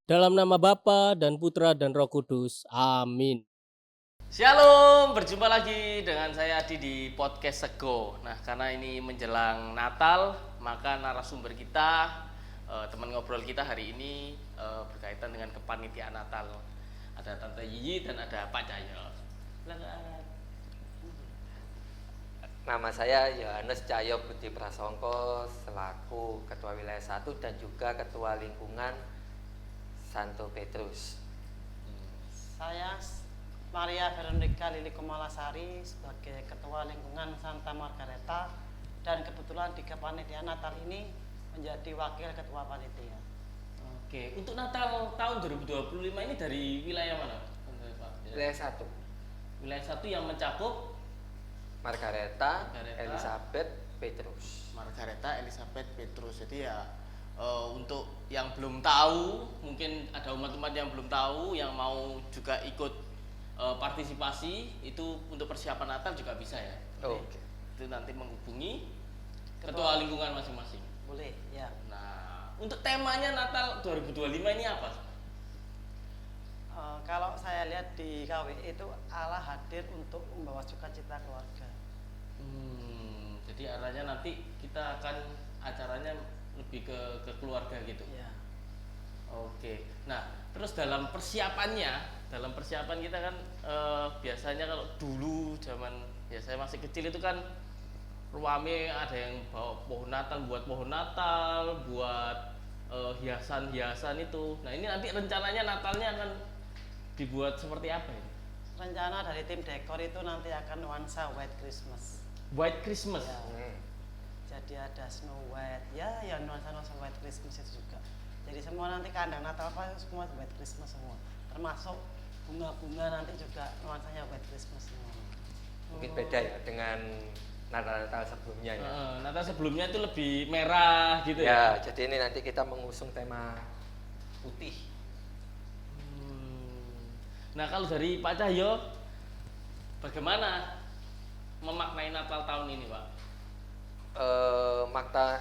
Dalam nama Bapa dan Putra dan Roh Kudus. Amin. Shalom, berjumpa lagi dengan saya Adi di podcast Sego. Nah, karena ini menjelang Natal, maka narasumber kita, teman ngobrol kita hari ini berkaitan dengan kepanitiaan Natal. Ada Tante Yiyi dan ada Pak Cahyo. Silakan. Nama saya Yohanes Cahyo Budi Prasongko selaku Ketua Wilayah 1 dan juga Ketua Lingkungan Santo Petrus. Saya Maria Veronica Lili Kumalasari sebagai Ketua Lingkungan Santa Margareta dan kebetulan di kepanitiaan Natal ini menjadi Wakil Ketua Panitia. Oke, untuk Natal tahun 2025 ini dari wilayah mana, Pak? Wilayah 1, Wilayah 1 yang mencakup Margareta, Margareta, Elizabeth, Petrus. Margareta, Elizabeth, Petrus. Jadi ya untuk yang belum tahu, mungkin ada umat-umat yang belum tahu yang mau juga ikut partisipasi itu untuk persiapan Natal juga bisa ya. Oke. Itu nanti menghubungi ketua lingkungan masing-masing. Boleh, ya. Nah, untuk temanya Natal 2025 ini apa? Kalau saya lihat di KW itu Allah hadir untuk membawa sukacita keluarga. Jadi arahnya nanti kita akan acaranya lebih ke keluarga gitu. Ya. Oke. Nah, terus dalam persiapan kita kan biasanya kalau dulu zaman ya saya masih kecil itu kan ruame ada yang bawa pohon Natal, buat pohon Natal, buat hiasan-hiasan itu. Nah, ini nanti rencananya Natalnya akan dibuat seperti apa ini? Rencana dari tim dekor itu nanti akan nuansa White Christmas. White Christmas. Ya. Jadi ada Snow White, ya nuansa White Christmas itu juga. Jadi semua nanti kandang Natal apa semua White Christmas semua, termasuk bunga-bunga nanti juga nuansanya White Christmas semua. Mungkin beda ya dengan Natal sebelumnya ya. Natal sebelumnya itu lebih merah gitu ya. Ya, jadi ini nanti kita mengusung tema putih. Nah, kalau dari Pak Cahyo, bagaimana memaknai Natal tahun ini, Pak? Makna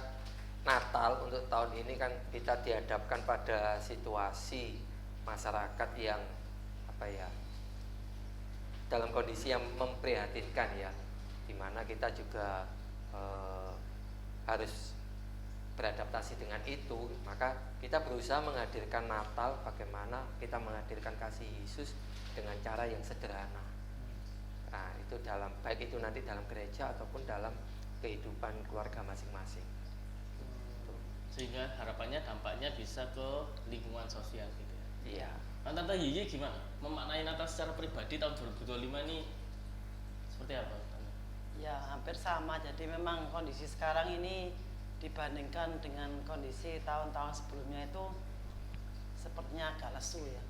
Natal untuk tahun ini kan kita dihadapkan pada situasi masyarakat yang dalam kondisi yang memprihatinkan ya, dimana kita juga harus beradaptasi dengan itu. Maka kita berusaha menghadirkan Natal, bagaimana kita menghadirkan kasih Yesus dengan cara yang sederhana. Nah, itu baik itu nanti dalam gereja ataupun dalam kehidupan keluarga masing-masing. Sehingga harapannya dampaknya bisa ke lingkungan sosial gitu ya. Iya. Tante Yiyi gimana? Memaknai Natal secara pribadi tahun 2025 ini seperti apa? Ya hampir sama. Jadi memang kondisi sekarang ini dibandingkan dengan kondisi tahun-tahun sebelumnya itu sepertinya agak lesu ya.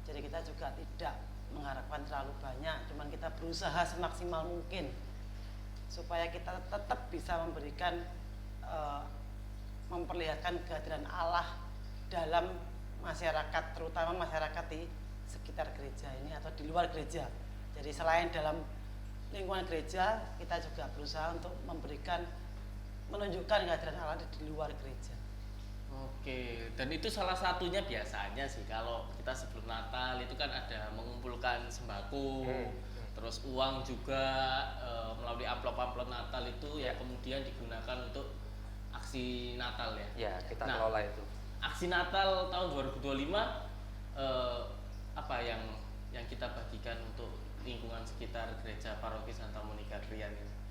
Jadi kita juga tidak mengharapkan terlalu banyak, cuman kita berusaha semaksimal mungkin supaya kita tetap bisa memberikan memperlihatkan kehadiran Allah dalam masyarakat, terutama masyarakat di sekitar gereja ini atau di luar gereja. Jadi selain dalam lingkungan gereja, kita juga berusaha untuk menunjukkan kehadiran Allah di luar gereja. Oke, dan itu salah satunya biasanya sih kalau kita sebelum Natal itu kan ada mengumpulkan sembako, terus uang juga melalui amplop-amplop Natal itu ya kemudian digunakan untuk aksi Natal ya. Ya, kita kelola itu. Aksi Natal tahun 2025 apa yang kita bagikan untuk lingkungan sekitar gereja Paroki Santa Monica Krian ini?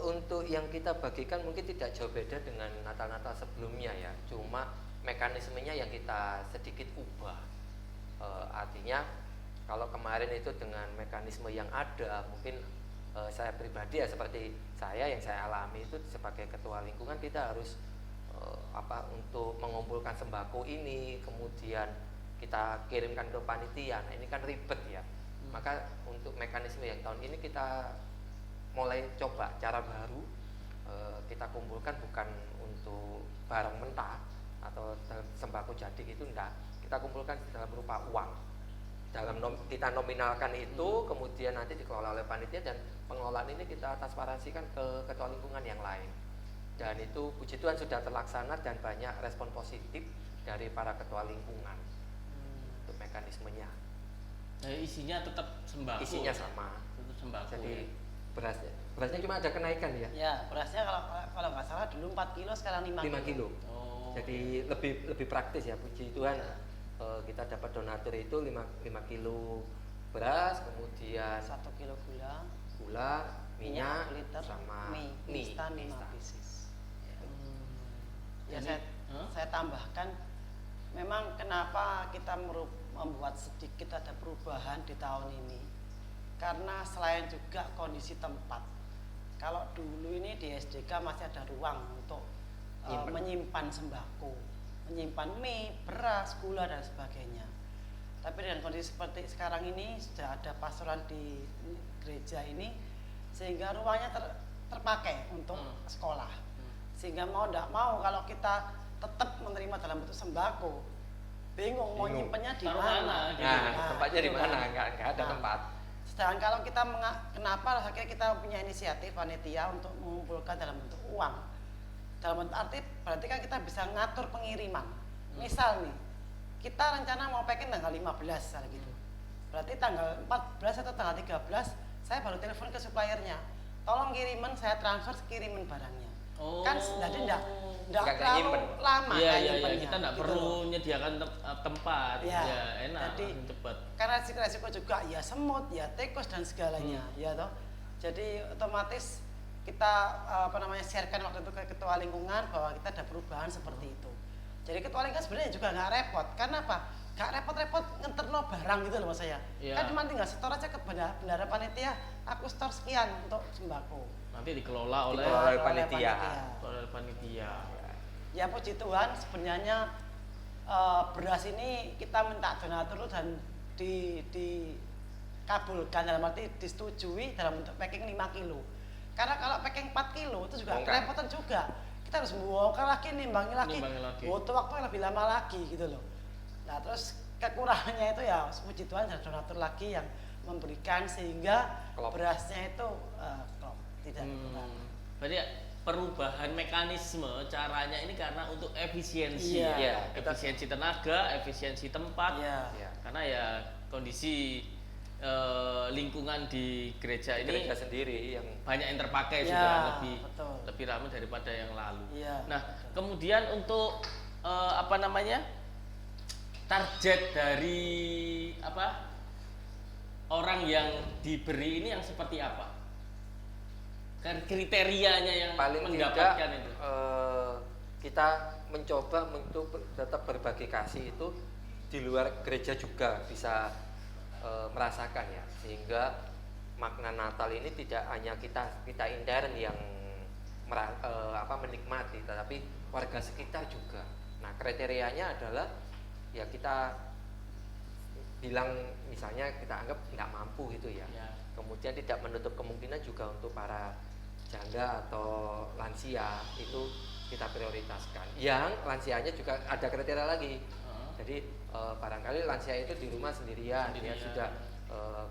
Untuk yang kita bagikan mungkin tidak jauh beda dengan Natal-Natal sebelumnya ya, cuma mekanismenya yang kita sedikit ubah. Artinya kalau kemarin itu dengan mekanisme yang ada, mungkin saya pribadi ya seperti saya yang saya alami itu sebagai ketua lingkungan, kita harus untuk mengumpulkan sembako ini, kemudian kita kirimkan ke panitia. Nah, ini kan ribet ya. Maka untuk mekanisme yang tahun ini kita mulai coba cara baru, kita kumpulkan bukan untuk barang mentah atau sembako jadi itu enggak, kita kumpulkan dalam berupa uang. Kita nominalkan itu, kemudian nanti dikelola oleh panitia dan pengelolaan ini kita transparansikan ke ketua lingkungan yang lain. Dan itu puji Tuhan sudah terlaksana dan banyak respon positif dari para ketua lingkungan untuk mekanismenya. Isinya tetap sembako. Isinya sama. Tetap sembako. Jadi berasnya cuma ada kenaikan ya. Ya, berasnya kalau nggak salah dulu 4 kilo, sekarang 5 5 kilo. Oh. Jadi lebih praktis ya, puji Tuhan. Kita dapat donatur itu 5 kilo beras, kemudian 1 kilo gula, minyak, 1 liter, sama mie instan 5 pieces. Ya, Jadi, saya tambahkan, memang kenapa kita membuat sedikit ada perubahan di tahun ini, karena selain juga kondisi tempat. Kalau dulu ini di SDK masih ada ruang untuk menyimpan sembako, menyimpan mie, beras, gula dan sebagainya. Tapi dengan kondisi seperti sekarang ini sudah ada pastoran di gereja ini, sehingga ruangnya terpakai untuk sekolah. Sehingga mau tidak mau kalau kita tetap menerima dalam bentuk sembako, bingung mau nyimpennya di mana. Nah, tempatnya di mana? Nggak ada tempat. Sedangkan kalau kita kenapa akhirnya kita punya inisiatif panitia untuk mengumpulkan dalam bentuk uang. Dalam bentuk arti berarti kan kita bisa ngatur pengiriman. Misal nih, kita rencana mau packing tanggal 15 gitu. Berarti tanggal 14 atau tanggal 13 saya baru telepon ke suppliernya. Tolong kiriman, saya transfer kiriman barangnya. Oh. Kan jadi enggak Nggak terlalu nyimpen. lama Iya, kan iya, iya. nyimpennya, Kita nggak gitu perlu loh. menyediakan tempat. Ya, Ya, enak, jadi langsung cepat. karena resiko juga ya semut, ya tikus dan segalanya, ya toh. Jadi otomatis kita sharekan waktu itu ke ketua lingkungan bahwa kita ada perubahan seperti itu. Jadi ketua lingkungan sebenarnya juga nggak repot, karena apa? Nggak repot-repot ngenterno barang gitu loh mas saya. Ya. Kan cuma tinggal setor aja ke bendara panitia, aku setor sekian untuk sembako. Nanti dikelola oleh Dikelola oleh panitia. panitia. Ya puji Tuhan sebenarnya beras ini kita minta donatur dan dikabulkan, dalam arti disetujui dalam bentuk packing 5 kilo. Karena kalau packing 4 kilo itu juga Bongkar. kerepotan juga. Kita harus membongkar lagi, nimbangin lagi. Butuh waktu yang lebih lama lagi gitu loh. Nah terus kekurangannya itu ya puji Tuhan ada donatur lagi yang memberikan sehingga Klop. berasnya itu klop, tidak kekurangan. Berarti perubahan mekanisme caranya ini karena untuk efisiensi. Iya. Iya, Efisiensi tenaga, efisiensi tempat. Iya. Ya. Karena ya kondisi lingkungan di gereja ini Gereja sendiri yang banyak yang terpakai Ya, sudah betul. lebih ramai daripada yang lalu. Iya, Nah, kemudian untuk target dari orang yang diberi ini yang seperti apa? Kriterianya yang paling mendapatkan tidak itu. kita mencoba untuk tetap berbagi kasih itu di luar gereja juga bisa merasakan ya, sehingga makna Natal ini tidak hanya kita intern yang menikmati, tetapi warga sekitar juga. Nah kriterianya adalah ya kita bilang misalnya kita anggap nggak mampu gitu ya. Ya. Kemudian tidak menutup kemungkinan juga untuk para janda atau lansia itu kita prioritaskan. Yang lansianya juga ada kriteria lagi. Jadi barangkali lansia itu di rumah sendirian, dia sudah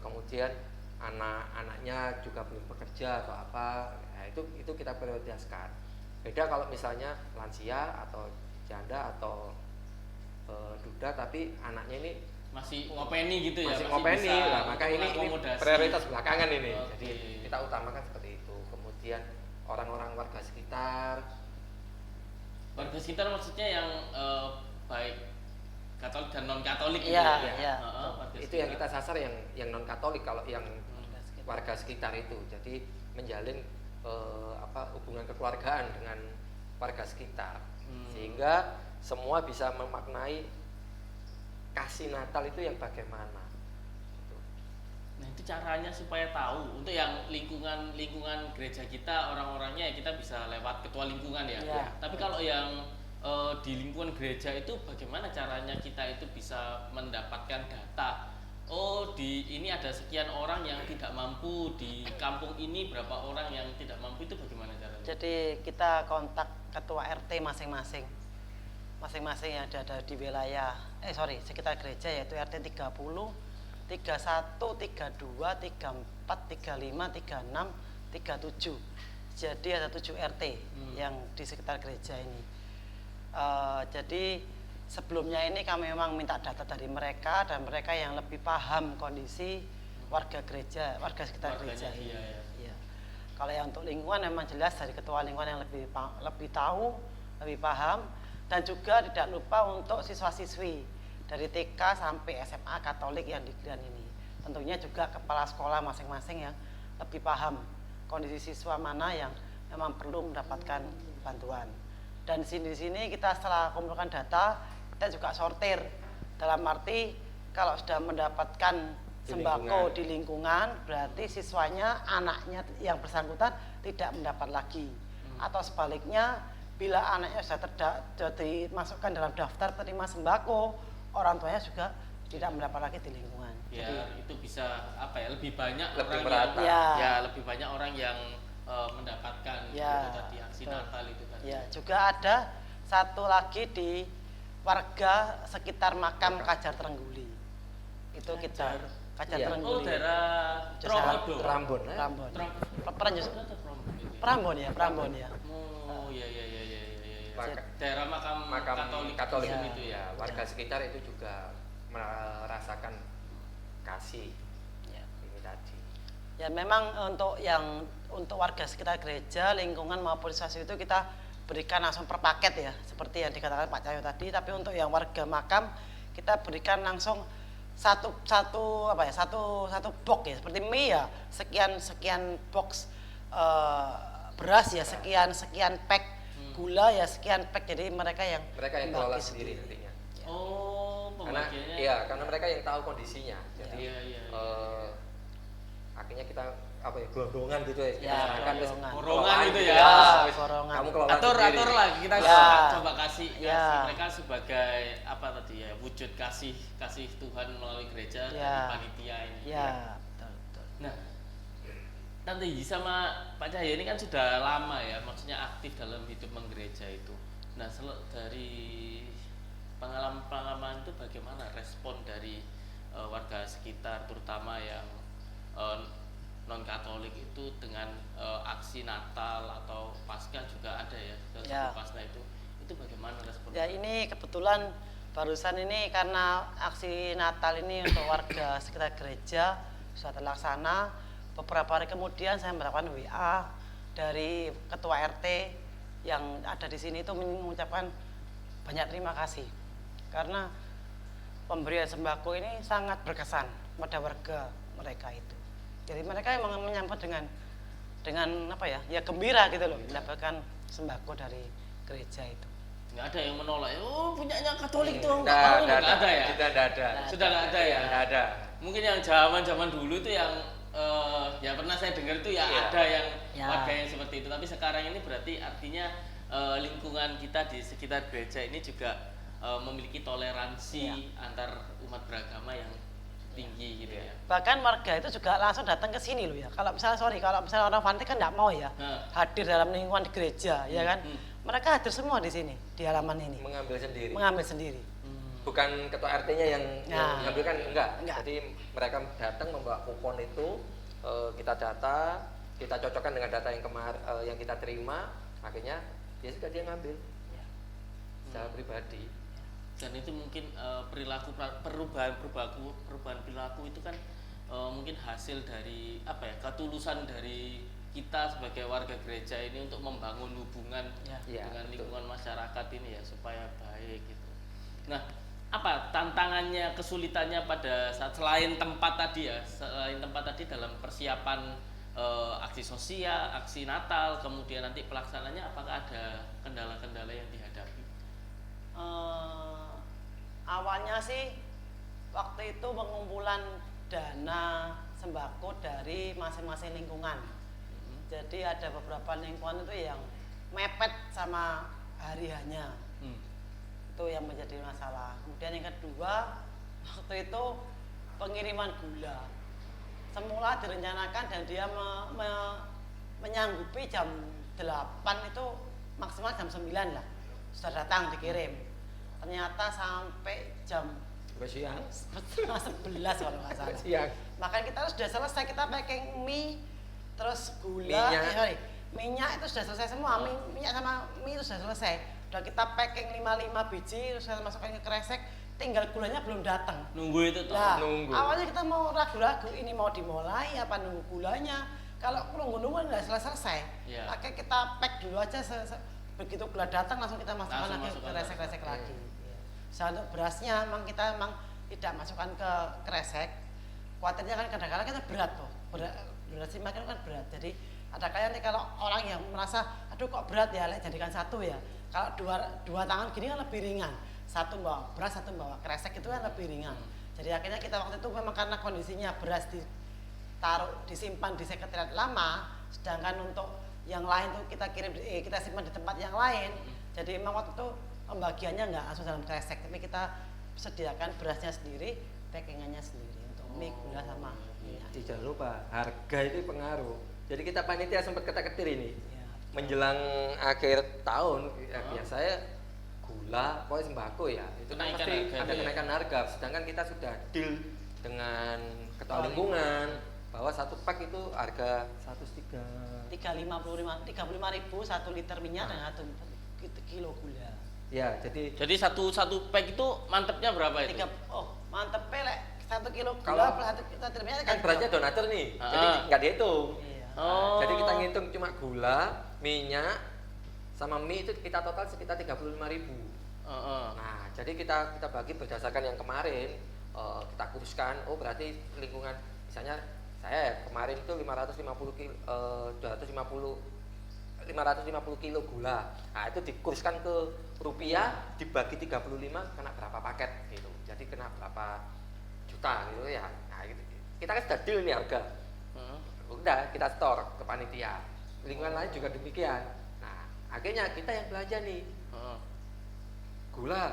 kemudian anak-anaknya juga belum bekerja atau apa, nah, itu kita prioritaskan. Beda kalau misalnya lansia atau janda atau duda tapi anaknya ini Masih ngopeni gitu ya. masih ngopeni, bisa nah, maka ini mengakomodasi. prioritas belakangan ini. Oke. Jadi kita utamakan seperti itu. Kemudian orang-orang warga sekitar. Warga sekitar maksudnya yang baik Katolik dan non Katolik gitu Iya, ya. iya. Warga Itu yang sekitar. kita sasar yang non Katolik, kalau yang warga sekitar itu. Jadi menjalin hubungan kekeluargaan dengan warga sekitar. Sehingga semua bisa memaknai kasih Natal itu yang bagaimana. Nah itu caranya supaya tahu untuk yang lingkungan gereja kita orang-orangnya ya kita bisa lewat ketua lingkungan ya. Iya. Tapi kalau yang di lingkungan gereja itu bagaimana caranya kita itu bisa mendapatkan data? Oh ini ada sekian orang yang tidak mampu, di kampung ini berapa orang yang tidak mampu, itu bagaimana caranya? Jadi kita kontak ketua RT masing-masing yang ada di wilayah sekitar gereja, yaitu RT 30, 31, 32, 34, 35, 36, 37. Jadi ada 7 RT yang di sekitar gereja ini. Jadi sebelumnya ini kami memang minta data dari mereka dan mereka yang lebih paham kondisi warga gereja, warga sekitar Warganya, gereja ini. iya, iya. Iya. Kalau yang untuk lingkungan memang jelas dari ketua lingkungan yang lebih tahu, lebih paham, dan juga tidak lupa untuk siswa-siswi dari TK sampai SMA Katolik yang di Grian ini. Tentunya juga kepala sekolah masing-masing yang lebih paham kondisi siswa mana yang memang perlu mendapatkan bantuan. Dan di sini kita setelah kumpulkan data, kita juga sortir dalam arti kalau sudah mendapatkan sembako di lingkungan, berarti siswanya, anaknya yang bersangkutan tidak mendapat lagi. Atau sebaliknya, bila anaknya sudah dimasukkan dalam daftar terima sembako, orang tuanya juga tidak mendapat lagi di lingkungan. Ya, Jadi, itu bisa apa ya, lebih banyak Lebih orang merata. yang Ya. lebih banyak orang yang mendapatkan Ya, itu tadi aksi betul. Natal itu tadi. ya, juga ada satu lagi di warga sekitar makam Kajar Trengguli. Itu kita Kajar Iya. Oh, Trengguli. daerah Tromodo. Rambon. Prambon. Prambon itu ya? Prambon ya, Prambon ya. Oh, iya iya iya iya iya. Maka- Daerah makam Katolik Ya. itu ya, warga sekitar itu juga merasakan kasih Ya. ini tadi. Ya memang untuk warga sekitar gereja, lingkungan maupun siswa itu kita berikan langsung per paket ya, seperti yang dikatakan Pak Cahyo tadi. Tapi untuk yang warga makam kita berikan langsung satu box ya, seperti mie ya, sekian box beras ya, sekian pack gula ya, sekian pack. Jadi mereka yang kelola membagi sendiri nantinya. Oh, Karena pembagiannya. karena mereka yang tahu kondisinya. Jadi Iya, iya, akhirnya kita gelondongan gitu ya. Ya, serahkan, terus gelondongan. Korongan gitu ya. Ya, korongan. kamu kelola atur sendiri. lah kita Ya. coba kasih Ya. mereka sebagai apa tadi ya, wujud kasih Tuhan melalui gereja Ya. dari panitia ini. Ya, betul, betul. Nah, Tante Yi sama Pak Cahyo ini kan sudah lama ya, maksudnya aktif dalam hidup menggereja itu. Nah, dari pengalaman itu bagaimana respon dari warga sekitar, terutama yang non Katolik itu dengan aksi Natal atau Paskah juga ada ya, Ya. Paskah itu bagaimana respon? Ya ini kebetulan barusan ini karena aksi Natal ini untuk warga sekitar gereja sudah terlaksana. Beberapa hari kemudian saya mendapatkan WA dari ketua RT yang ada di sini itu mengucapkan banyak terima kasih karena pemberian sembako ini sangat berkesan pada warga mereka itu. Jadi mereka memang menyambut dengan apa ya gembira gitu loh mendapatkan sembako dari gereja itu. Nggak ada yang menolak, oh punyanya Katolik tuh, Nggak nggak ada ya? Kita nggak ada. Sudah nggak ada ya? Nggak ada. Mungkin yang zaman dulu itu yang ya pernah saya dengar itu ya, Iya. ada yang Ya. warga yang seperti itu. Tapi sekarang ini berarti artinya lingkungan kita di sekitar gereja ini juga memiliki toleransi Iya. antar umat beragama yang tinggi gitu ya. Bahkan warga itu juga langsung datang ke sini loh ya. Kalau misalnya orang fanatik kan nggak mau ya Nah. hadir dalam lingkungan di gereja, ya kan? Mereka hadir semua di sini di halaman ini, Mengambil sendiri. mengambil sendiri. Bukan ketua RT-nya yang Nah. mengambilkan, enggak. Enggak. Jadi mereka datang membawa kupon itu, kita data, kita cocokkan dengan data yang kita terima, akhirnya ya sudah dia ngambil secara pribadi. Dan itu mungkin perubahan perilaku itu kan mungkin hasil dari apa ya, ketulusan dari kita sebagai warga gereja ini untuk membangun hubungan Ya, dengan betul. lingkungan masyarakat ini ya supaya baik gitu. Nah, apa tantangannya, kesulitannya pada saat selain tempat tadi dalam persiapan aksi sosial, aksi Natal, kemudian nanti pelaksananya, apakah ada kendala-kendala yang dihadapi? Awalnya sih waktu itu pengumpulan dana sembako dari masing-masing lingkungan. Jadi ada beberapa lingkungan itu yang mepet sama hari hanya. Itu yang menjadi masalah. Kemudian yang kedua, waktu itu pengiriman gula. Semula direncanakan dan dia menyanggupi jam 8 itu maksimal jam 9 lah. Sudah datang dikirim. Ternyata sampai jam Siang. setengah 11 kalau nggak salah. Siang. Bahkan kita sudah selesai, kita packing mie, terus gula, Minyak. minyak itu sudah selesai semua, minyak sama mie itu sudah selesai. udah kita packing 55 biji terus kita masukkan ke kresek, tinggal gulanya belum datang. Nunggu itu tuh. Nah, Nunggu. awalnya kita mau ragu-ragu ini mau dimulai apa nunggu gulanya. Kalau nunggu-nunggu nggak selesai. Iya. Makanya kita pack dulu aja begitu gula datang langsung kita masukkan Langsung lagi masukkan ke kresek-kresek lagi. lagi. Soal untuk berasnya kita memang tidak masukkan ke kresek. Khawatirnya kan kadang-kadang kita berat tuh. Berat sih makin kan berat. Jadi ada kayak nih kalau orang yang merasa aduh kok berat ya, jadikan satu ya. Kalau dua tangan gini kan lebih ringan. Satu bawa beras, satu bawa kresek itu kan lebih ringan. Jadi akhirnya kita waktu itu memang karena kondisinya beras disimpan di sekretariat lama, sedangkan untuk yang lain tuh kita simpan di tempat yang lain. Jadi memang waktu itu pembagiannya nggak langsung dalam kresek, tapi kita sediakan berasnya sendiri, packingannya sendiri untuk mie, gula sama minyak. Jangan lupa harga itu pengaruh. Jadi kita panitia sempat ketar-ketir ini. Ya. Menjelang akhir tahun ya, biasanya gula, pokoknya sembako ya, itu kan Kenaikan pasti harga ada ya. kenaikan harga. Sedangkan kita sudah deal dengan ketua Ketua lingkungan bahwa satu pak itu harga 1,3. 35.000 1 liter minyak dan 1 kilo gula. Ya, jadi Jadi satu pack itu mantepnya berapa itu? Mantep pelek 1 kilo Kalau- gula 1 liter minyak kan beratnya donatur nih, Ah. jadi nggak dihitung. Iya. Oh. Jadi kita ngitung cuma gula, minyak, sama mie itu kita total sekitar 35.000. Heeh. Nah, jadi kita bagi berdasarkan yang kemarin kita kurskan. Oh, berarti lingkungan misalnya saya kemarin itu 550 kilo gula. Nah, itu dikurskan ke rupiah dibagi 35 kena berapa paket gitu. Jadi kena berapa juta gitu ya. Nah, kita kan sudah deal nih harga. Heeh. Udah kita store ke panitia. Lingkungan lain juga demikian. Nah, akhirnya kita yang belanja nih. Heeh. Gula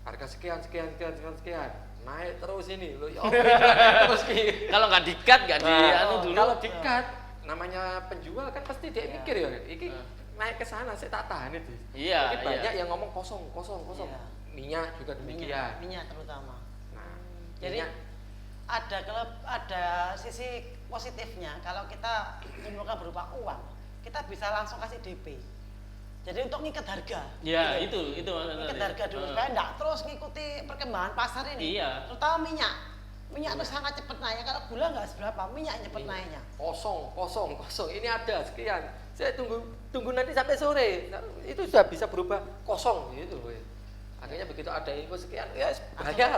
harga sekian naik terus ini loh ya naik terus Ki. Kalau nggak di-cut nggak di anu dulu. Kalau di-cut namanya penjual kan pasti dia Iya. mikir ya iki naik ke sana saya tak tahan itu. Iya, Tapi iya. banyak yang ngomong kosong. Iya. Minyak juga demikian. Minyak terutama. Nah, Jadi minyak ada sisi positifnya kalau kita kumpulkan berupa uang, kita bisa langsung kasih DP. Jadi untuk ngikat harga. Ya, gitu. itu maksudnya. Ngikat harga dulu supaya enggak terus ngikuti perkembangan pasar ini. Iya. Terutama minyak. Minyak itu sangat cepat naiknya. Kalau gula enggak seberapa, minyak cepat naiknya. kosong. Ini ada sekian. Saya tunggu nanti sampai sore. Nah, itu sudah bisa berubah kosong gitu loh. Akhirnya begitu ada info sekian, ya bayar.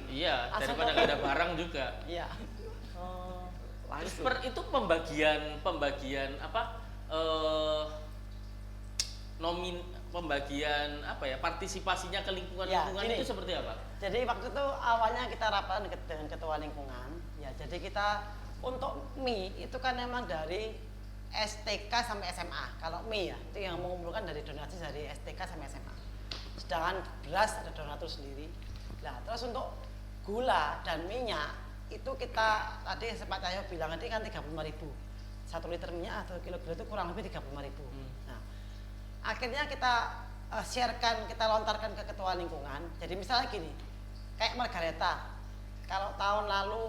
Iya, Asal daripada nggak ada barang juga. Iya. Terus Langsung. itu pembagian apa? Pembagian apa ya? Partisipasinya ke lingkungan Ya, lingkungan gini. itu seperti apa? Jadi waktu itu awalnya kita rapat dengan ketua lingkungan. Ya, jadi kita untuk mie itu kan memang dari STK sampai SMA. Kalau mie ya, itu yang mengumpulkan dari donasi dari STK sampai SMA. Sedangkan beras ada donatur sendiri. Nah, terus untuk gula dan minyak itu kita tadi sempat saya bilang tadi kan 35.000. 1 liter minyak atau kilo gula itu kurang lebih 35.000. Nah, akhirnya kita sharekan, kita lontarkan ke ketua lingkungan. Jadi misalnya gini, kayak Margareta, kalau tahun lalu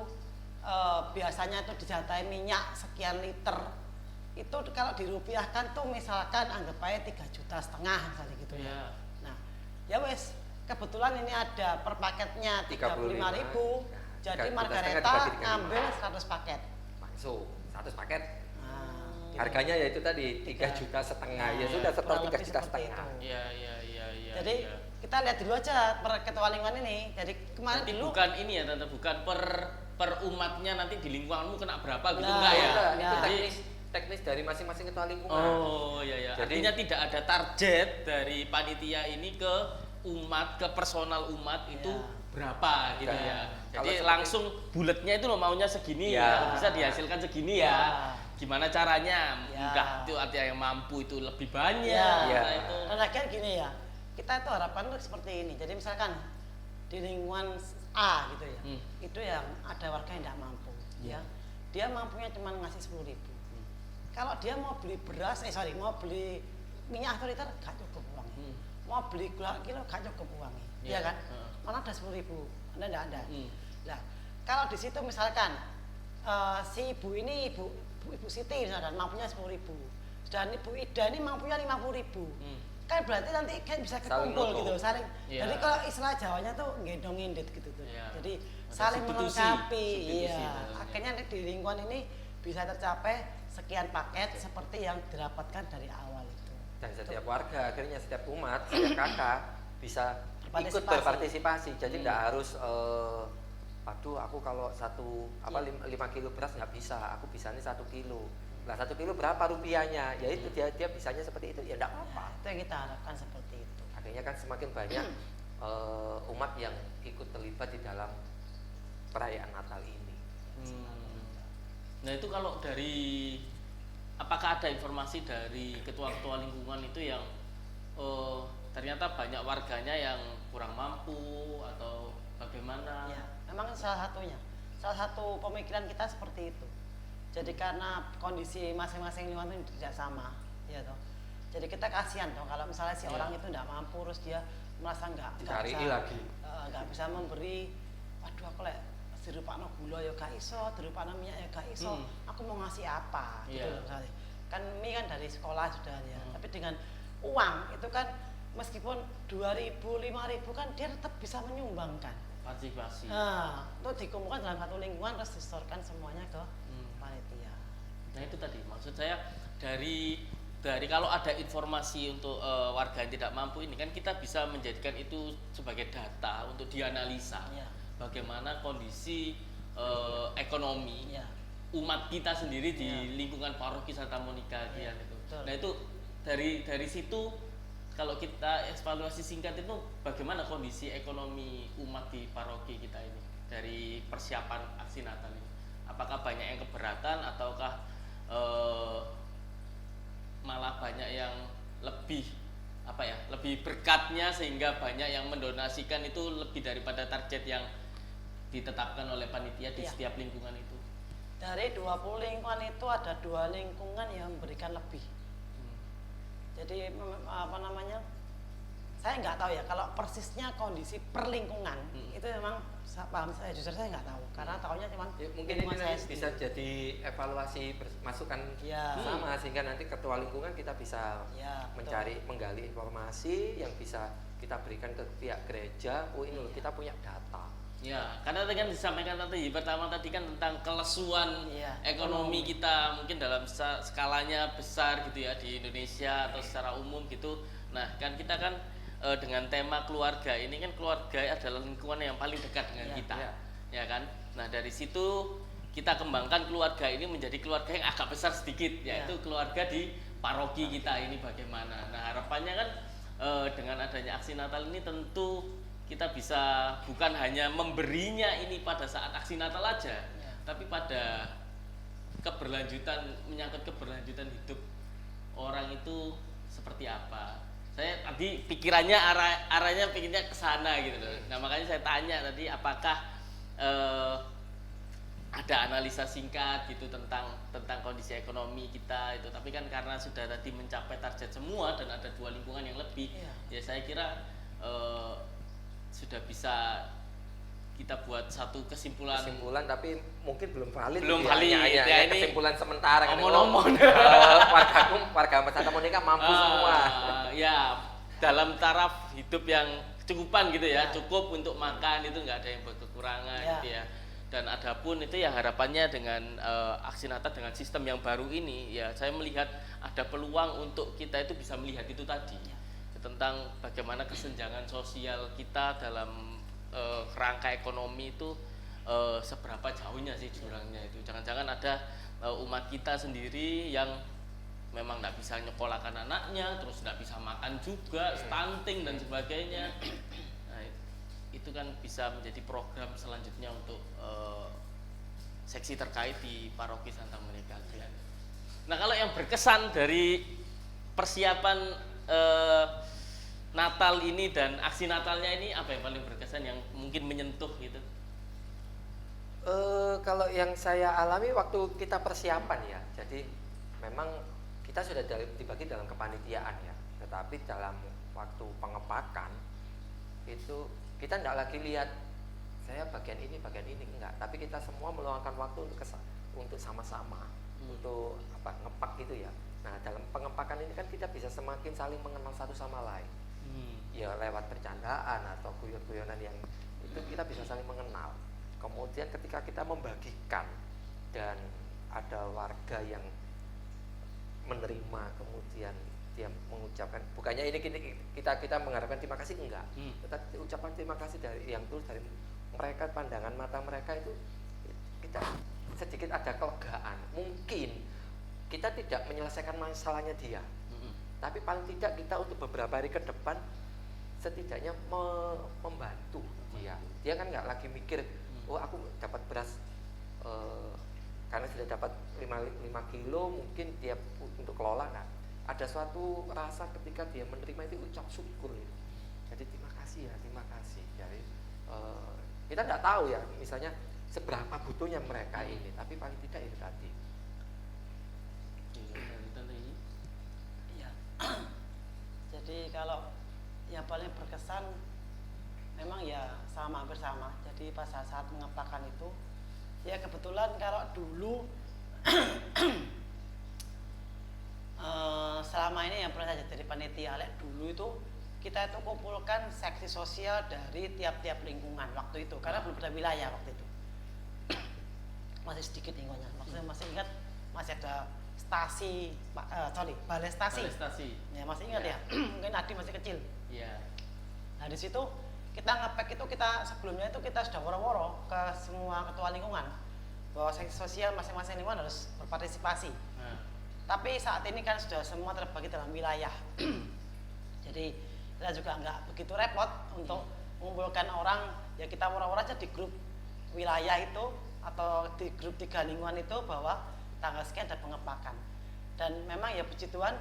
biasanya itu dijatai minyak sekian liter, itu kalau dirupiahkan tuh misalkan anggap aja 3,5 juta misalnya gitu ya. Iya. Nah, ya wes kebetulan ini ada per paketnya 35.000, jadi 3,5 Margareta dibagi 35. ambil 100 paket. Langsung 100 paket. Nah, gitu. Harganya ya itu tadi 3,5 juta. Ya sudah setor kurang 3,5 lebih juta. seperti itu. Iya. Jadi iya. kita lihat dulu aja per ketua lingkungan ini. Jadi kemarin Nanti dulu bukan ini ya tante, bukan per umatnya nanti di lingkunganmu kena berapa gitu Nah, enggak ya? Enggak, Ya. itu Jadi teknis dari masing-masing ketua lingkungan. oh iya. Jadi- Artinya tidak ada target dari panitia ini ke umat, ke personal umat itu berapa gitu Enggak. ya. Kalau Jadi seperti- langsung bulatnya itu lo maunya segini Ya. ya, bisa dihasilkan segini ya. Ya. Gimana caranya? Ya. Mudah itu artinya yang mampu itu lebih banyak. Ya. Nah, itu. Dan akhirnya gini ya, kita itu harapan tuh seperti ini. Jadi misalkan di lingkungan A gitu ya, itu yang ada warga yang tidak mampu, ya, dia mampunya cuma ngasih 10.000. Kalau dia mau beli beras, mau beli minyak 1 liter, gak cukup uangnya. Mau beli gula kilo, gak cukup uangnya, Iya. ya kan? Heeh. Mana ada 10.000, Anda tidak ada. Nah, kalau di situ misalkan si ibu ini ibu Siti misalkan mampunya 10.000, dan ibu Ida ini mampunya 50.000. kan berarti nanti kan bisa Saling kekumpul nutup. gitu, saling. Iya. Jadi kalau istilah Jawanya tuh gendong indit gitu tuh. Iya. Jadi Ada saling substitusi, melengkapi. substitusi Iya. dalamnya. Akhirnya di lingkungan ini bisa tercapai sekian paket seperti yang dirapatkan dari awal itu. Dan setiap warga akhirnya setiap umat, setiap kakak bisa ikut Berpartisipasi. berpartisipasi. Jadi tidak harus aduh aku kalau 5 kilo beras nggak bisa, aku bisanya 1 kilo. Lah 1 kilo berapa rupiahnya? Ya itu dia bisanya seperti itu, ya enggak apa-apa. Itu yang kita harapkan seperti itu. Akhirnya kan semakin banyak umat yang ikut terlibat di dalam perayaan Natal ini. Nah itu kalau dari apakah ada informasi dari ketua-ketua lingkungan itu yang ternyata banyak warganya yang kurang mampu atau bagaimana? Ya, memang salah satunya. Salah satu pemikiran kita seperti itu. Jadi karena kondisi masing-masing lingkungan itu tidak sama, ya toh. Jadi kita kasihan toh kalau misalnya si Iya. orang itu tidak mampu terus dia merasa nggak Dicari bisa, lagi. nggak bisa memberi. Waduh aku lek dirupakno gula ya gak iso, dirupakno minyak ya gak iso. Aku mau ngasih apa? Gitu Iya. loh misalnya. Kan mie kan dari sekolah sudah ya. Tapi dengan uang itu kan meskipun 2.000, 5.000 kan dia tetap bisa menyumbangkan. Partisipasi. Nah, itu dikumpulkan dalam satu lingkungan terus disetorkan semuanya ke panitia. Nah itu tadi maksud saya dari kalau ada informasi untuk warga yang tidak mampu ini kan kita bisa menjadikan itu sebagai data untuk dianalisa Iya. bagaimana kondisi ekonomi Iya. umat kita sendiri di Iya. lingkungan paroki Santa Monica Iya, Gian itu. betul. Nah itu dari situ kalau kita evaluasi singkat itu bagaimana kondisi ekonomi umat di paroki kita ini dari persiapan aksi Natal ini. Apakah banyak yang keberatan ataukah malah banyak yang lebih lebih berkatnya sehingga banyak yang mendonasikan itu lebih daripada target yang ditetapkan oleh panitia di Iya. setiap lingkungan itu. Dari 20 lingkungan itu ada 2 lingkungan yang memberikan lebih. Jadi apa namanya? Saya nggak tahu ya kalau persisnya kondisi per lingkungan itu memang paham saya jujur saya nggak tahu karena tahunya cuma Ya, mungkin ini lingkungan saya nanti bisa sendiri. jadi evaluasi masukan Ya. sama sehingga nanti ketua lingkungan kita bisa Ya, betul. menggali informasi yang bisa kita berikan ke pihak gereja. Oh ini loh kita punya data. Ya, karena tadi kan disampaikan tadi pertama tadi kan tentang kelesuan Iya, ekonomi kita mungkin dalam skalanya besar gitu ya di Indonesia atau secara umum gitu. Nah, kan kita kan dengan tema keluarga ini kan keluarga adalah lingkungan yang paling dekat dengan Iya, kita. iya. Ya kan? Nah, dari situ kita kembangkan keluarga ini menjadi keluarga yang agak besar sedikit Iya. yaitu keluarga di paroki kita ini bagaimana. Nah, harapannya kan dengan adanya aksi Natal ini tentu kita bisa bukan hanya memberinya ini pada saat aksi Natal aja, tapi pada keberlanjutan, menyangkut keberlanjutan hidup orang itu seperti apa. Saya tadi pikirannya arahnya pikirnya ke sana gitu loh. Nah makanya saya tanya tadi apakah ada analisa singkat gitu tentang kondisi ekonomi kita itu, tapi kan karena sudah tadi mencapai target semua dan ada 2 lingkungan yang lebih, ya saya kira sudah bisa kita buat satu kesimpulan Tapi mungkin belum valid. Belum gitu valid, hanya ya, ini kesimpulan sementara. kan. omon-omon. Warga Santa Monica mampu semua. Ya dalam taraf hidup yang cukupan gitu ya, cukup untuk makan itu nggak ada yang berkekurangan gitu ya. Dan adapun itu ya harapannya dengan aksi Natal dengan sistem yang baru ini ya saya melihat ada peluang untuk kita itu bisa melihat itu tadi tentang bagaimana kesenjangan sosial kita dalam kerangka ekonomi itu seberapa jauhnya sih jurangnya itu. Jangan-jangan ada umat kita sendiri yang memang nggak bisa nyekolahkan anaknya, terus nggak bisa makan juga, stunting dan sebagainya. Nah, itu kan bisa menjadi program selanjutnya untuk seksi terkait di paroki Santa Monica. Nah kalau yang berkesan dari persiapan Natal ini dan aksi Natalnya ini apa yang paling berkesan yang mungkin menyentuh gitu? Kalau yang saya alami waktu kita persiapan ya, jadi memang kita sudah dibagi dalam kepanitiaan ya, tetapi dalam waktu pengepakan itu kita tidak lagi lihat saya bagian ini enggak, tapi kita semua meluangkan waktu untuk sama-sama untuk ngepak gitu ya. Nah dalam mengempakan ini kan kita bisa semakin saling mengenal satu sama lain. Ya lewat bercandaan atau guyon-guyonan yang itu kita bisa saling mengenal. Kemudian ketika kita membagikan dan ada warga yang menerima, kemudian dia mengucapkan, bukannya ini kita mengharapkan terima kasih, enggak, tetapi ucapan terima kasih dari yang tulus dari mereka, pandangan mata mereka itu kita sedikit ada kelegaan. Mungkin kita tidak menyelesaikan masalahnya dia, tapi paling tidak kita untuk beberapa hari ke depan setidaknya membantu dia kan nggak lagi mikir, oh aku dapat beras karena sudah dapat 5 kilo, mungkin dia untuk kelola. Nah, ada suatu rasa ketika dia menerima itu ucap syukur gitu. Jadi terima kasih ya, terima kasih. Jadi kita nggak tahu ya misalnya seberapa butuhnya mereka ini, tapi paling tidak itu tadi. Iya. Jadi kalau yang paling berkesan memang ya hampir sama. Jadi pas saat mengempakan itu ya kebetulan kalau dulu selama ini yang pernah saya jadi panitia dulu itu kita itu kumpulkan seksi sosial dari tiap-tiap lingkungan waktu itu karena belum ada wilayah waktu itu. Masih sedikit lingkungannya. Maksudnya masih ingat masih ada balai stasi. Ya masih ingat ya. Mungkin Adi masih kecil. Iya. Nah di situ kita ngepek itu sebelumnya itu kita sudah woro-woro ke semua ketua lingkungan bahwa seksi sosial masing-masing lingkungan harus berpartisipasi. Tapi saat ini kan sudah semua terbagi dalam wilayah. Jadi kita juga nggak begitu repot untuk mengumpulkan orang, ya kita woro-woro aja di grup wilayah itu atau di grup 3 lingkungan itu bahwa tanggal sekian ada pengepakan. Dan memang ya puji Tuhan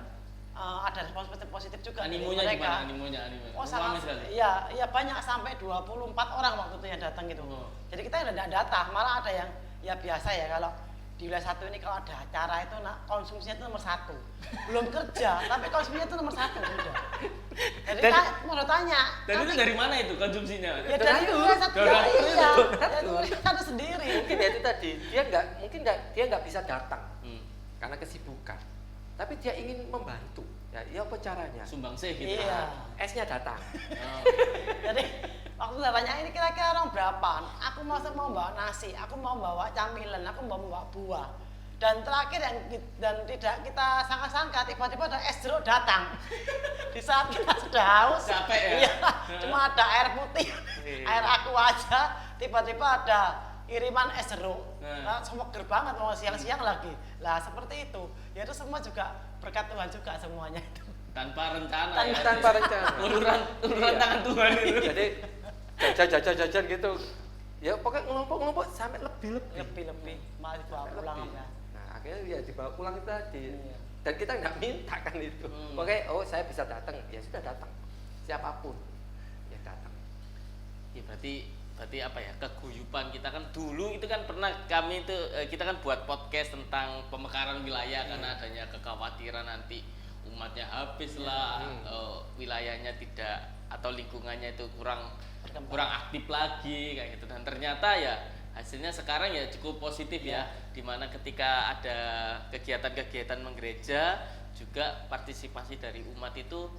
ada respons positif juga dari mereka. Animonya? Oh sangat, iya banyak sampai 24 orang waktu itu yang datang gitu. Jadi kita tidak data, malah ada yang ya biasa ya kalau di wilayah satu ini kalau ada acara itu konsumsinya itu nomor 1. Belum kerja, tapi konsumsinya itu nomor 1 sudah. Jadi kita mau tanya. Dan itu dari mana itu konsumsinya? Ya dari wilayah satu. Iya, dari wilayah satu sendiri. Mungkin ya itu tadi dia nggak bisa datang karena kesibukan. Tapi dia ingin membantu. Ya apa caranya? Sumbangsih gitu. Iya. S-nya datang. Jadi waktu saya tanya ini kira-kira orang berapa? Aku mau bawa nasi, aku mau bawa camilan, aku mau bawa buah. Dan terakhir dan tidak kita sangka-sangka tiba-tiba ada es jeruk datang. Di saat kita sudah haus. Capek ya? Iya, cuma ada air putih, air aku aja. Tiba-tiba ada kiriman es jeruk. Nah, seger banget mau siang-siang lagi. Lah seperti itu. Ya itu semua juga berkat Tuhan juga semuanya itu. Tanpa rencana ya. Tanpa rencana. Uluran tangan Tuhan itu. Jadi jajan gitu. Ya pokoknya ngelompok sampai lebih. Malah dibawa pulang ya. Nah, akhirnya ya dibawa pulang itu tadi. Dan kita nggak minta kan itu. Pokoknya saya bisa datang, ya sudah datang. Siapapun ya datang. Ya berarti apa ya, keguyuban kita kan dulu itu kan pernah kami itu kita kan buat podcast tentang pemekaran wilayah karena adanya kekhawatiran nanti umatnya habis lah, wilayahnya tidak atau lingkungannya itu kurang aktif lagi kayak gitu. Dan ternyata ya hasilnya sekarang ya cukup positif ya, dimana ketika ada kegiatan-kegiatan menggereja juga partisipasi dari umat itu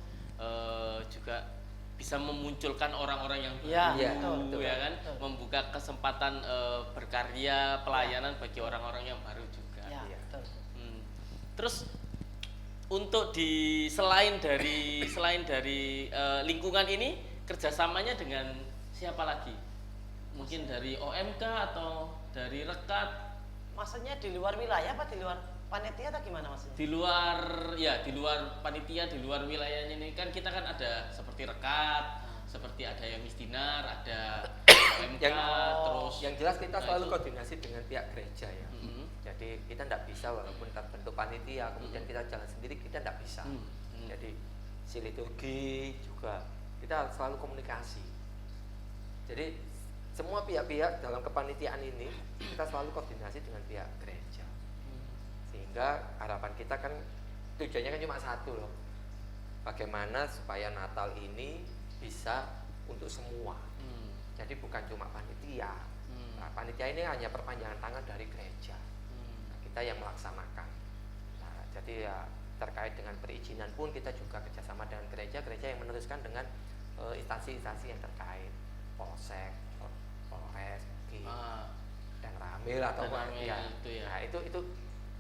juga bisa memunculkan orang-orang yang baru, ya kan, membuka kesempatan berkarya pelayanan bagi orang-orang yang baru juga. Betul. Terus untuk selain dari lingkungan ini kerjasamanya dengan siapa lagi? Mungkin dari OMK atau dari Rekat? Maksudnya di luar wilayah apa di luar panitia atau gimana maksudnya? Di luar panitia, di luar wilayahnya ini kan kita kan ada seperti Rekat, seperti ada yang Misdinar, ada OMK, terus yang jelas kita selalu koordinasi dengan pihak gereja ya. Jadi kita tidak bisa walaupun terbentuk panitia kemudian kita jalan sendiri, kita tidak bisa. Jadi si liturgi juga kita selalu komunikasi. Jadi semua pihak-pihak dalam kepanitiaan ini kita selalu koordinasi dengan pihak gereja. Sehingga harapan kita kan tujuannya kan cuma satu loh. Bagaimana supaya Natal ini bisa untuk semua. Jadi bukan cuma panitia. Nah, panitia ini hanya perpanjangan tangan dari gereja. Nah, kita yang melaksanakan. Nah, jadi ya terkait dengan perizinan pun kita juga kerjasama dengan gereja yang meneruskan dengan instansi-instansi yang terkait, Polsek, Polres, mungkin, dan Ramil atau Dan Ramil ya. itu ya. Nah, itu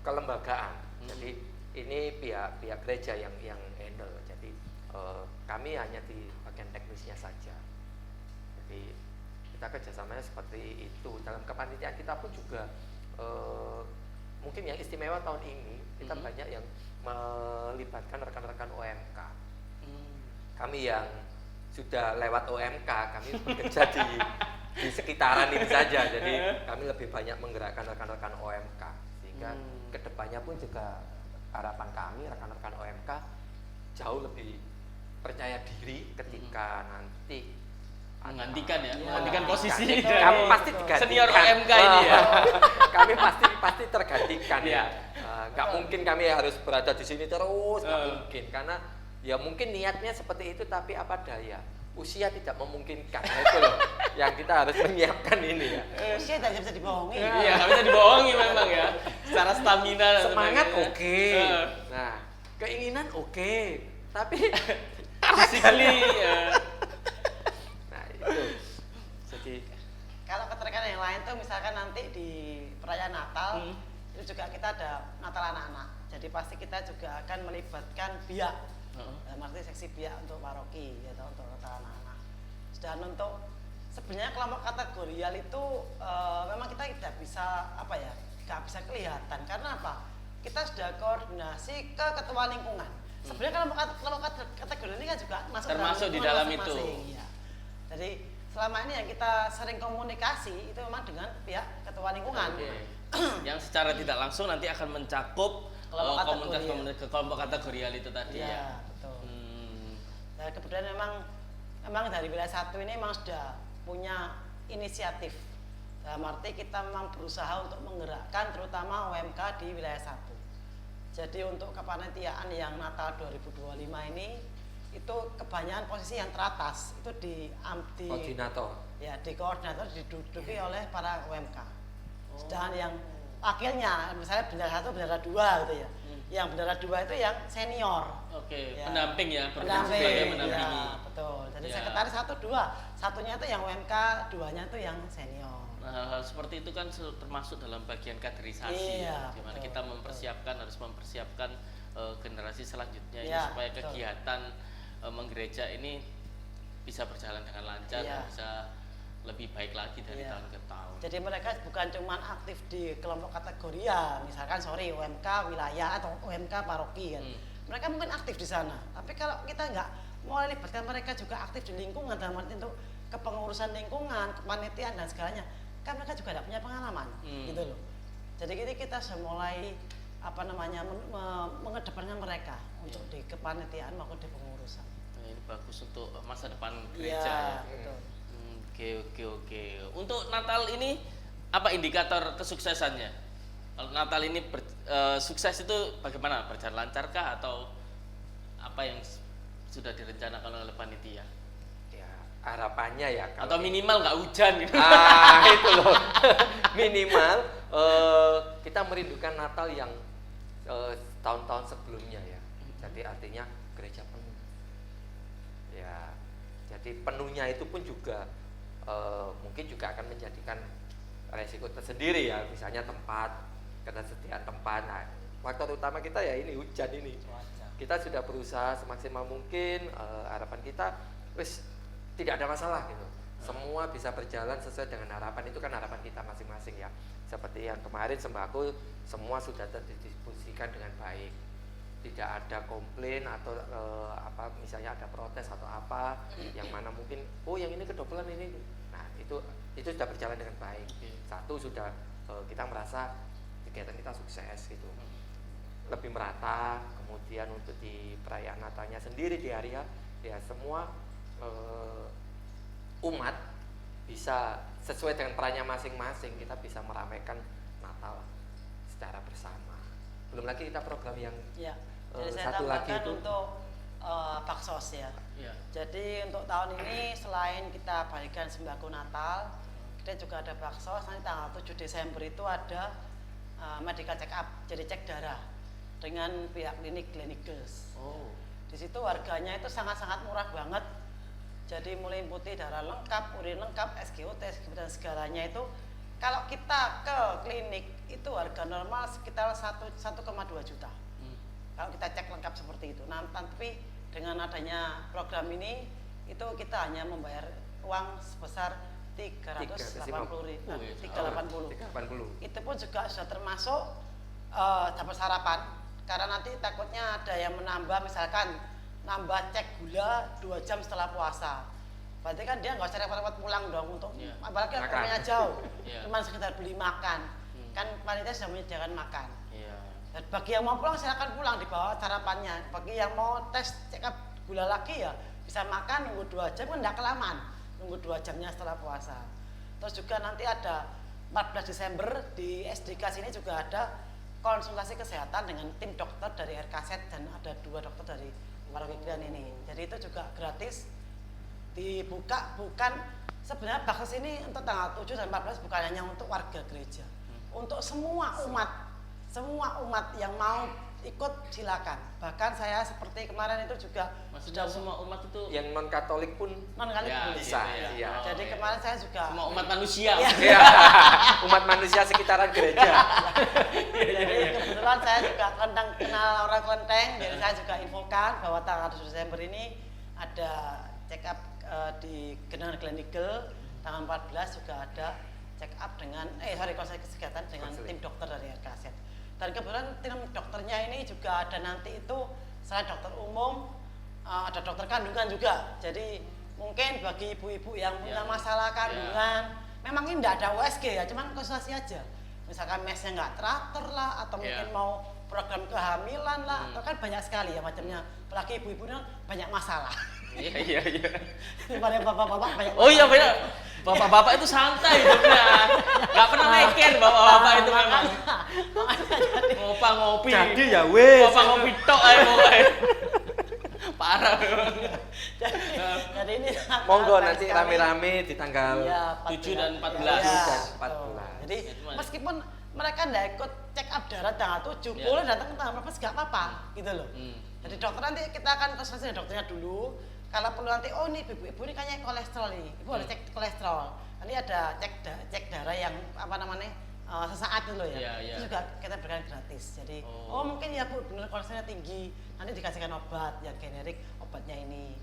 kelembagaan. Jadi ini pihak gereja yang handle. Jadi kami hanya di bagian teknisnya saja. Jadi kita kerjasamanya seperti itu. Dalam kepanitiaan kita pun juga mungkin yang istimewa tahun ini kita banyak yang melibatkan rekan-rekan OMK. Kami yang sudah lewat OMK, kami bekerja di sekitaran ini saja. Jadi kami lebih banyak menggerakkan rekan-rekan OMK, sehingga kedepannya pun juga harapan kami rekan-rekan OMK jauh lebih percaya diri ketika nanti menggantikan posisi kami pasti digantikan. Senior OMK ini ya. Kami pasti tergantikan ya. Nggak mungkin kami harus berada di sini terus, nggak mungkin, karena ya mungkin niatnya seperti itu, tapi apa daya, usia tidak memungkinkan. Nah, itu loh yang kita harus menyiapkan ini ya. Usia tidak bisa dibohongi. Iya, nggak bisa dibohongi memang ya. Secara stamina dan Semangat sebagainya. oke. Nah, keinginan oke, tapi Physically ya. nah itu. Jadi Kalau keterkaitan yang lain tuh misalkan nanti di perayaan Natal itu juga kita ada Natal anak-anak. Jadi pasti kita juga akan melibatkan biak. Arti seksi biak untuk paroki atau untuk Natal anak-anak. Dan untuk sebenarnya kelompok kategorial itu memang kita tidak bisa nggak bisa kelihatan karena apa? Kita sudah koordinasi ke ketua lingkungan. Sebenarnya kelompok kategorial ini kan juga Termasuk di dalam itu. Ya. Jadi selama ini yang kita sering komunikasi itu memang dengan pihak ketua lingkungan. Yang secara tidak langsung nanti akan mencakup komunitas kelompok kategorial itu tadi ya. Betul. Nah, kemudian memang dari wilayah 1 ini memang sudah punya inisiatif. Dalam arti kita memang berusaha untuk menggerakkan terutama UMK di wilayah 1. Jadi untuk kepanitiaan yang Natal 2025 ini itu kebanyakan posisi yang teratas itu di koordinator. Ya, di koordinator diduduki oleh para UMK. Sedangkan yang akhirnya misalnya bendera 1, bendera 2 gitu ya. Yang bendera 2 itu yang senior. Oke, Ya. pendamping ya, Pendamping, sebagai pendampingi. ya, betul. Jadi Ya. sekretaris 1, 2. Satunya itu yang UMK, 2-nya itu yang senior. Nah, hal-hal seperti itu kan termasuk dalam bagian kaderisasi, Iya, di mana betul, kita harus mempersiapkan generasi selanjutnya ini Iya, supaya betul. kegiatan menggereja ini bisa berjalan dengan lancar Iya. dan bisa lebih baik lagi dari Iya. tahun ke tahun. Jadi mereka bukan cuma aktif di kelompok kategori ya, misalkan UMK wilayah atau UMK paroki kan. Mereka mungkin aktif di sana. Tapi kalau kita nggak mau libatkan mereka juga aktif di lingkungan dalam arti untuk kepengurusan lingkungan, kepanitiaan dan segalanya, kan mereka juga tidak punya pengalaman, gitu loh. Jadi kita sudah mulai mengedepankan mereka untuk di kepanitiaan maupun di pengurusan. Nah, ini bagus untuk masa depan Iya, gereja ya. betul. Oke. Untuk Natal ini apa indikator kesuksesannya? Kalau Natal ini sukses itu bagaimana? Berjalan lancarkah atau apa yang sudah direncanakan oleh panitia? Ya, harapannya ya Atau minimal nggak hujan gitu? itu loh. Minimal kita merindukan Natal yang tahun-tahun sebelumnya ya. Jadi artinya gereja penuh. Ya, jadi penuhnya itu pun juga mungkin juga akan menjadikan resiko tersendiri ya, misalnya tempat, ketersediaan tempat. Nah, faktor utama kita ya ini hujan ini. Kita sudah berusaha semaksimal mungkin, harapan kita tidak ada masalah gitu. Semua bisa berjalan sesuai dengan harapan, itu kan harapan kita masing-masing ya. Seperti yang kemarin sembako semua sudah terdistribusikan dengan baik. Tidak ada komplain atau misalnya ada protes atau apa yang mana mungkin yang ini kedobelan ini. Nah, itu sudah berjalan dengan baik. Satu sudah kita merasa kegiatan kita sukses gitu. Lebih merata. Kemudian untuk di perayaan Natalnya sendiri di hari ya semua umat bisa sesuai dengan perannya masing-masing, kita bisa meramaikan Natal secara bersama. Belum lagi kita program yang Ya. Jadi saya satu lagi tambahkan itu untuk baksos ya. Ya. Jadi untuk tahun ini selain kita bagikan sembako Natal, kita juga ada baksos. Nanti tanggal 7 Desember itu ada medical check up, jadi cek darah. dengan pihak klinik Gleneagles. Oh. Di situ harganya itu sangat-sangat murah banget. Jadi mulai putih darah lengkap, urin lengkap, SGOT, SGB dan segalanya itu kalau kita ke klinik itu harga normal sekitar 1,2 juta. Kalau kita cek lengkap seperti itu. Nah, tapi dengan adanya program ini itu kita hanya membayar uang sebesar 380. Itu pun juga sudah termasuk dapat sarapan karena nanti takutnya ada yang menambah, misalkan nambah cek gula 2 jam setelah puasa. Berarti kan dia nggak usah repot-repot pulang dong untuk apalagi rumahnya jauh, cuma sekedar beli makan. Kan panitia sudah menyediakan makan. Dan bagi yang mau pulang silakan pulang, dibawa sarapannya. Bagi yang mau tes check up gula lagi ya bisa makan, nunggu 2 jam kan enggak kelamaan, nunggu 2 jamnya setelah puasa. Terus juga nanti ada 14 Desember di SDK sini juga ada konsultasi kesehatan dengan tim dokter dari RKZ dan ada 2 dokter dari Parokiglian ini. Jadi itu juga gratis, dibuka. Bukan sebenarnya baksos ini untuk tanggal 7 dan 14 bukan hanya untuk warga gereja, untuk semua umat yang mau ikut silakan. Bahkan saya seperti kemarin itu juga Maksudnya semua umat itu yang non Katolik pun boleh. bisa. gitu Iya. Jadi kemarin saya juga semua umat manusia. Iya. Umat manusia sekitaran gereja. Jadi kebetulan saya juga kenal orang Klenteng, jadi saya juga infokan bahwa tanggal 7 Desember ini ada check up di Genangan Gleneagles, tanggal 14 juga ada check up dengan konsultasi kesehatan dengan tim dokter dari RKZ. Dan kebetulan tim dokternya ini juga ada nanti itu selain dokter umum ada dokter kandungan juga. Jadi mungkin bagi ibu-ibu yang punya masalah kandungan, memang ini tidak ada USG ya, cuman konsultasi aja. Misalkan mesnya nggak teratur lah, atau mungkin mau program kehamilan lah, atau kan banyak sekali ya macamnya. Apalagi ibu-ibu ini banyak masalah. Iya. Daripada bapak-bapak banyak. Oh iya benar. Bapak-bapak itu santai hidupnya. Nggak pernah neken bapak-bapak itu memang. Ngopa ngopi. Jadi ya wes. Ngopa ngopi tok ae pokoknya. Parah. Jadi ini Monggo nanti rame-rame di tanggal 7 dan 14. dan 14. Jadi meskipun mereka nggak ikut check up darah tanggal 7, boleh datang ke tanggal 14 nggak apa-apa, gitu loh. Jadi dokter nanti kita akan konsultasi dokternya dulu. Kalau perlu nanti, oh ini ibu ini kayaknya kolesterol nih, ibu harus cek kolesterol. Nanti ada cek darah yang apa namanya sesaat dulu ya. Itu juga kita berikan gratis. Jadi mungkin ya bu benar kolesterolnya tinggi, nanti dikasihkan obat yang generik, obatnya ini.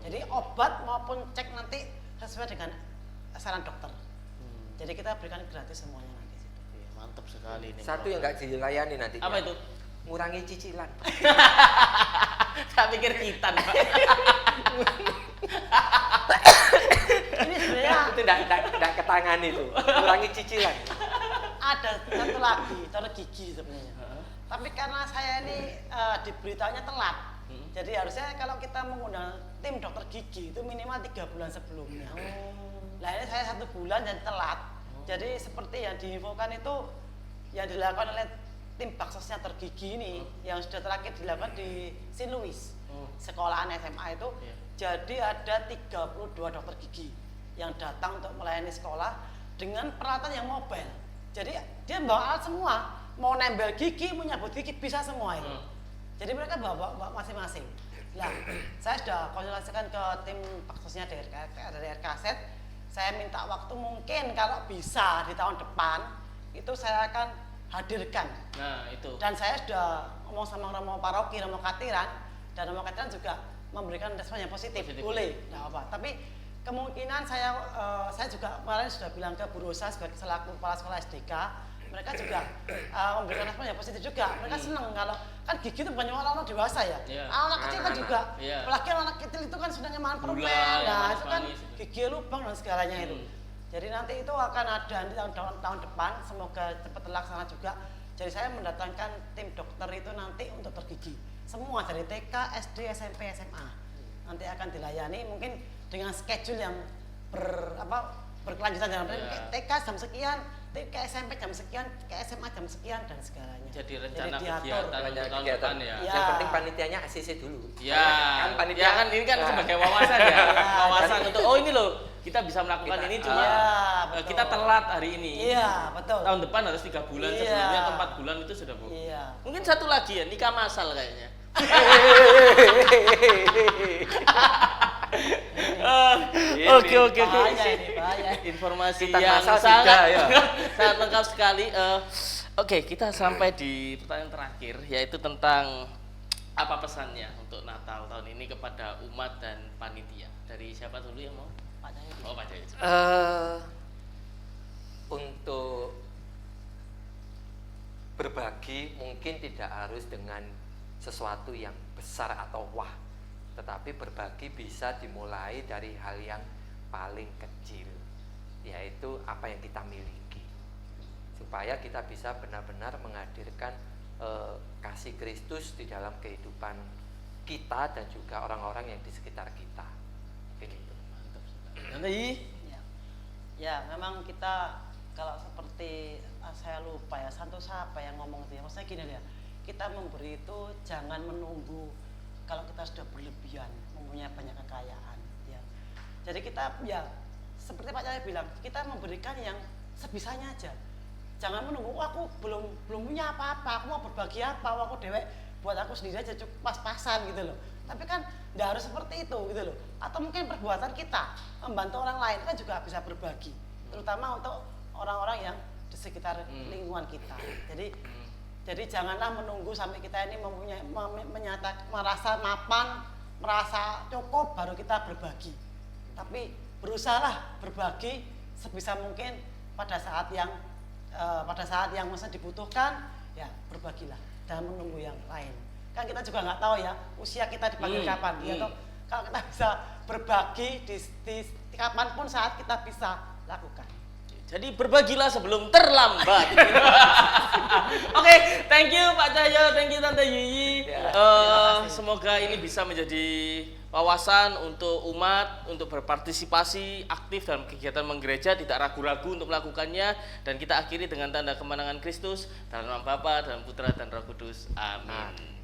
Jadi obat maupun cek nanti sesuai dengan saran dokter. Jadi kita berikan gratis semuanya nanti. Mantap sekali ini. Satu yang nggak dilayani nanti. Apa itu? Ngurangi cicilan. Saya pikir kita, Pak. Ini sebenarnya Itu enggak ketangani itu. Ngurangi cicilan. ada satu lagi, cara gigi sebenarnya. Tapi karena saya ini diberitanya telat, jadi harusnya kalau kita mengundang tim dokter gigi itu minimal 3 bulan sebelumnya. Nah ini saya 1 bulan dan telat. Jadi seperti yang diinfokan itu yang dilakukan oleh tim baksosnya tergigi ini yang sudah terakhir dilakukan di St. Louis, sekolahan SMA itu. Jadi ada 32 dokter gigi yang datang untuk melayani sekolah dengan peralatan yang mobile. Jadi dia bawa alat semua, mau nempel gigi, mau nyabut gigi bisa semua itu. Jadi mereka bawa masing-masing. Nah, saya sudah konsultasikan ke tim baksosnya dari RKZ. Saya minta waktu mungkin kalau bisa di tahun depan itu saya akan hadirkan. Nah, itu. Dan saya sudah ngomong sama Romo Paroki, Romo Katiran, dan Romo Katiran juga memberikan respon yang positif. Boleh, tidak apa. Tapi kemungkinan saya juga kemarin sudah bilang ke Bu Rosa sebagai selaku kepala sekolah SDK, mereka juga memberikan respon yang positif juga. Mereka senang kalau kan gigi itu banyak orang dewasa ya. Anak kecil kan juga, apalagi anak kecil itu kan sedang makan permen, nah itu kan gigi lubang dan segalanya itu. Jadi nanti itu akan ada di tahun depan, semoga cepat terlaksana juga. Jadi saya mendatangkan tim dokter itu nanti untuk tergigi. Semua dari TK, SD, SMP, SMA. Nanti akan dilayani mungkin dengan schedule yang berkelanjutan dalam TK jam sekian, ke SMP jam sekian, ke SMA jam sekian dan segalanya. Jadi rencana diatur. kegiatan untuk tahun depan ya. Yang penting panitianya ACC dulu. Ya, Kan panitia ya kan ini kan sebagai wawasan ya. Wawasan untuk ini loh, kita bisa melakukan Kita- ini cuma Iya, betul. kita telat hari ini. Iya, betul. Tahun depan harus 3 bulan, Iya. sebelumnya ke 4 bulan itu sudah bu. Iya. Mungkin satu lagi ya, nikah masal kayaknya. Oke. Bahaya ini, bahaya. Informasi Kita yang masal sangat tidak, ya. sangat lengkap sekali. Oke, kita sampai di pertanyaan terakhir, yaitu tentang apa pesannya untuk Natal tahun ini kepada umat dan panitia. Dari siapa dulu yang mau? Pak Jayadi. Oh, Pak Jaya. Untuk berbagi mungkin tidak harus dengan sesuatu yang besar atau wah, tetapi berbagi bisa dimulai dari hal yang paling kecil, yaitu apa yang kita miliki, supaya kita bisa benar-benar menghadirkan kasih Kristus di dalam kehidupan kita dan juga orang-orang yang di sekitar kita. Begitu. Nanti Ya. Ya, memang kita kalau seperti saya lupa ya, Santo siapa yang ngomong itu ya. Maksudnya gini ya, kita memberi itu jangan menunggu kalau kita sudah berlebihan, mempunyai banyak kekayaan ya. Jadi kita ya seperti Pak Cahaya bilang, kita memberikan yang sebisanya aja. Jangan menunggu, aku belum punya apa-apa, aku mau berbagi apa, aku dewek buat aku sendiri aja cukup pas-pasan gitu loh. Tapi kan nggak harus seperti itu gitu loh. Atau mungkin perbuatan kita membantu orang lain kan juga bisa berbagi, terutama untuk orang-orang yang di sekitar lingkungan kita. Jadi janganlah menunggu sampai kita ini mempunyai merasa mapan, merasa cukup baru kita berbagi. Tapi berusahalah berbagi sebisa mungkin pada saat yang masa dibutuhkan, ya berbagilah, jangan menunggu yang lain. Kan kita juga nggak tahu ya usia kita dipanggil kapan, ya toh. Kalau kita bisa berbagi di kapanpun saat kita bisa lakukan. jadi berbagilah sebelum terlambat. Oke, thank you Pak Cahyo, thank you Tante Yuyi. Semoga ini bisa menjadi wawasan untuk umat untuk berpartisipasi aktif dalam kegiatan menggereja, tidak ragu-ragu untuk melakukannya, dan kita akhiri dengan tanda kemenangan Kristus dalam nama Bapa dan Putra dan Roh Kudus. Amin.